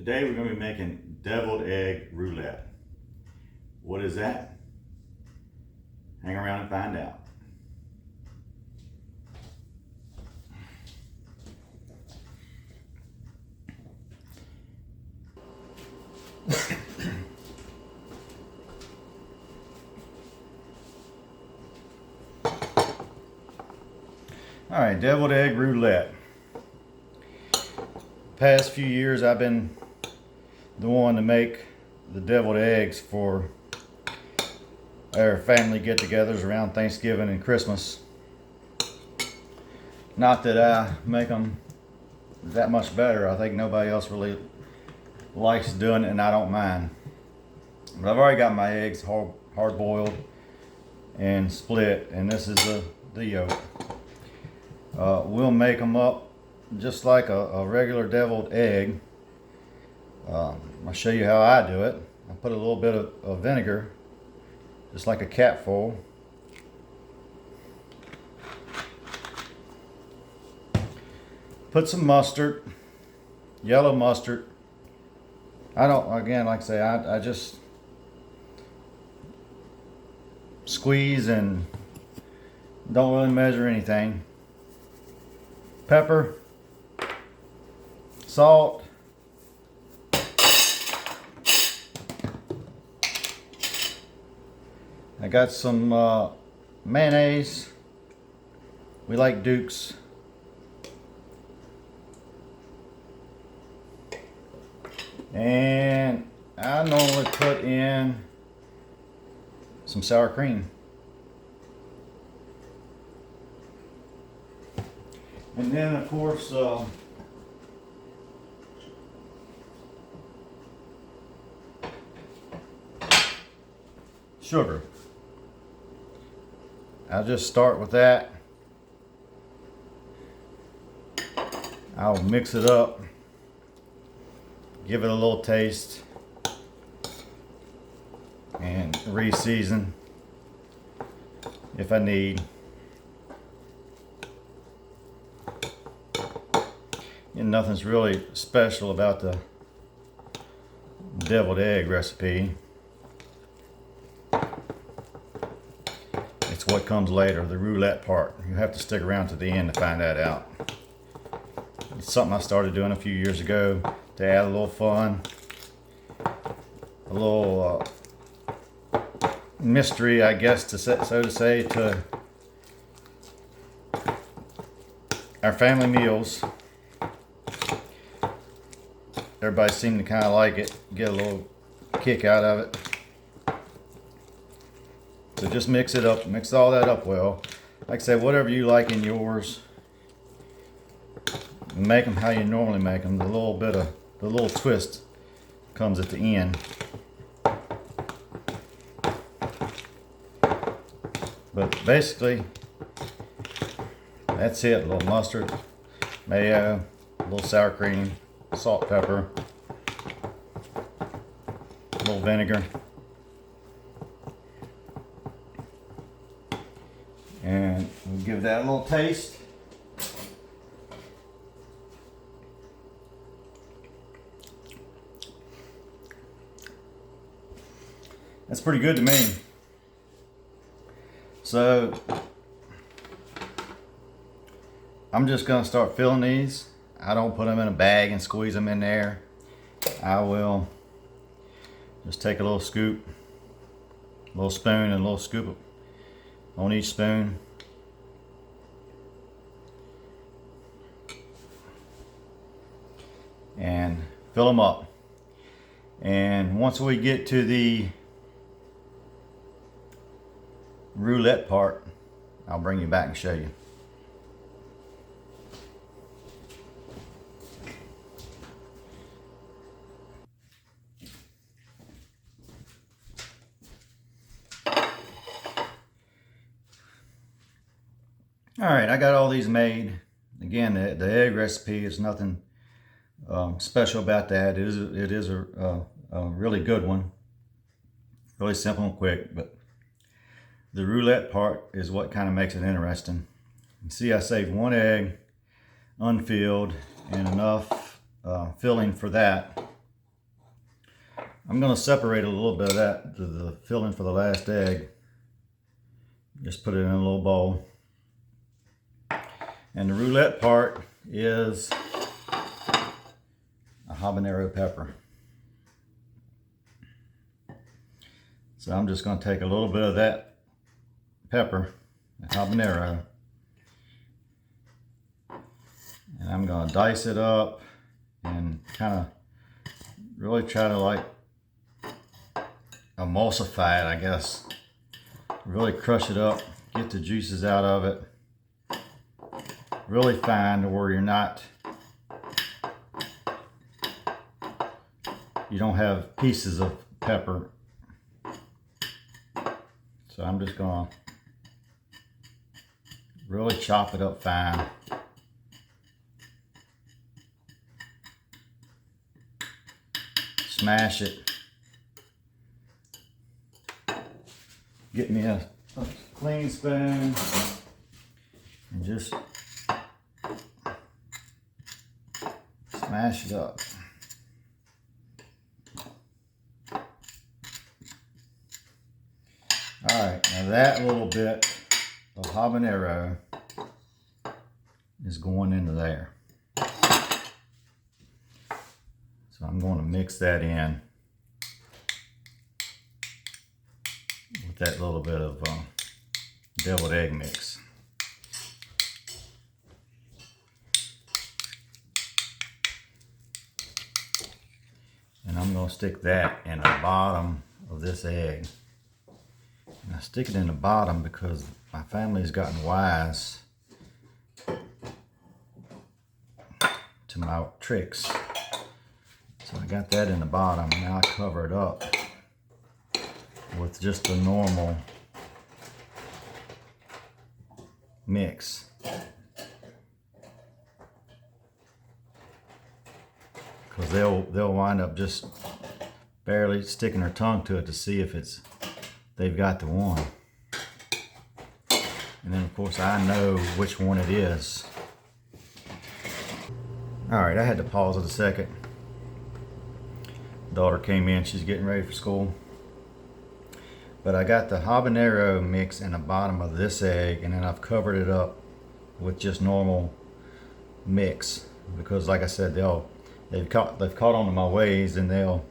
Today we're going to be making deviled egg roulette. What is that? Hang around and find out. All right, deviled egg roulette. Past few years I've been the one to make the deviled eggs for our family get-togethers around Thanksgiving and Christmas. Not that I make them that much better. I think nobody else really likes doing it, and I don't mind. But I've already got my eggs hard boiled and split, and this is the yolk. We'll make them up just like a regular deviled egg. I'll show you how I do it. I put a little bit of vinegar, just like a capful. Put some mustard, yellow mustard. I don't, again, like I say, I just squeeze and don't really measure anything. Pepper, salt, I got some mayonnaise. We like Duke's. And I normally put in some sour cream. And then of course sugar. I'll just start with that. I'll mix it up, give it a little taste, and re-season if I need. And nothing's really special about the deviled egg recipe. It's what comes later, the roulette part. You have to stick around to the end to find that out. It's something I started doing a few years ago to add a little fun, a little mystery, I guess, so to say, to our family meals. Everybody seemed to kind of like it, get a little kick out of it. So just mix it up, mix all that up well. Like I said, whatever you like in yours, make them how you normally make them. The little twist comes at the end. But basically, that's it. A little mustard, mayo, a little sour cream, salt, pepper, a little vinegar. And we'll give that a little taste. That's pretty good to me. So I'm just gonna start filling these. I don't put them in a bag and squeeze them in there. I will just take a little scoop, a little spoon, and a little scoop on each spoon. And fill them up. And once we get to the roulette part, I'll bring you back and show you. All right, I got all these made. Again, the egg recipe is nothing special about that. It is a really good one. Really simple and quick, but the roulette part is what kind of makes it interesting. You see, I saved one egg unfilled and enough filling for that. I'm going to separate a little bit of that, the filling for the last egg. Just put it in a little bowl. And the roulette part is a habanero pepper. So I'm just going to take a little bit of that pepper, the habanero, and I'm going to dice it up and kind of really try to like emulsify it, I guess. Really crush it up, get the juices out of it. Really fine to where you don't have pieces of pepper. So I'm just gonna really chop it up fine. Smash it. Get me a clean spoon and just smash it up. Alright, now that little bit of habanero is going into there. So I'm going to mix that in with that little bit of deviled egg mix. And I'm going to stick that in the bottom of this egg. And I stick it in the bottom because my family's gotten wise to my tricks. So I got that in the bottom. Now I cover it up with just a normal mix. Because they'll wind up just barely sticking their tongue to it to see if they've got the one. And then of course I know which one it is. Alright, I had to pause it a second. Daughter came in, she's getting ready for school. But I got the habanero mix in the bottom of this egg, and then I've covered it up with just normal mix. Because like I said, they've caught on to my ways, and they'll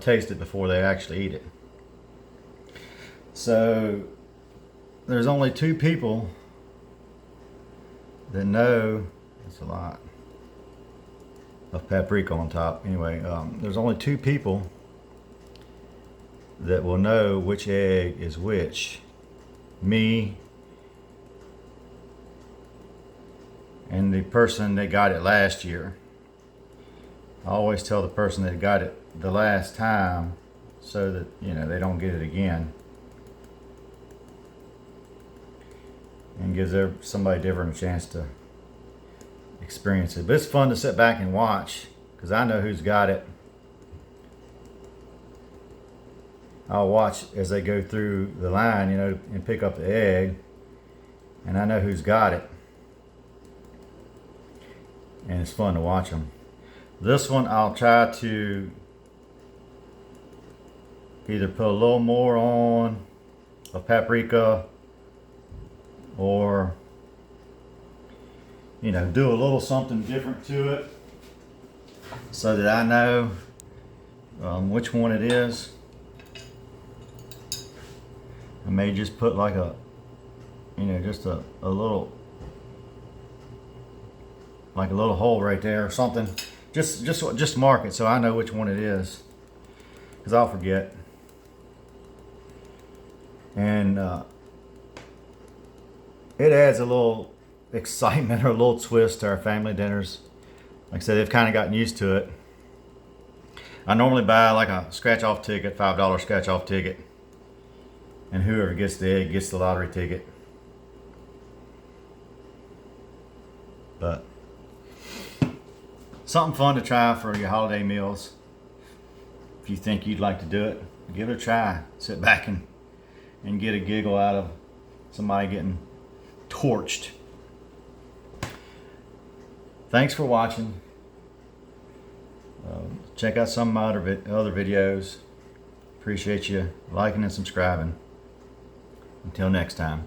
taste it before they actually eat it. So there's only 2 people that know. That's a lot of paprika on top. Anyway, there's only 2 people that will know which egg is which. Me and the person that got it last year. I always tell the person that got it the last time so that, you know, they don't get it again. And gives somebody different a chance to experience it. But it's fun to sit back and watch because I know who's got it. I'll watch as they go through the line, you know, and pick up the egg, and I know who's got it. And it's fun to watch them. This one I'll try to either put a little more on of paprika or, you know, do a little something different to it so that I know which one it is. I may just put like a, you know, just a little, like a little hole right there or something. Just mark it so I know which one it is, because I'll forget. And it adds a little excitement or a little twist to our family dinners. Like I said, they've kind of gotten used to it. I normally buy like a scratch-off ticket, $5 scratch-off ticket. And whoever gets the egg gets the lottery ticket. But something fun to try for your holiday meals. If you think you'd like to do it, give it a try. Sit back and get a giggle out of somebody getting torched. Thanks for watching. Check out some of my other videos. Appreciate you liking and subscribing. Until next time.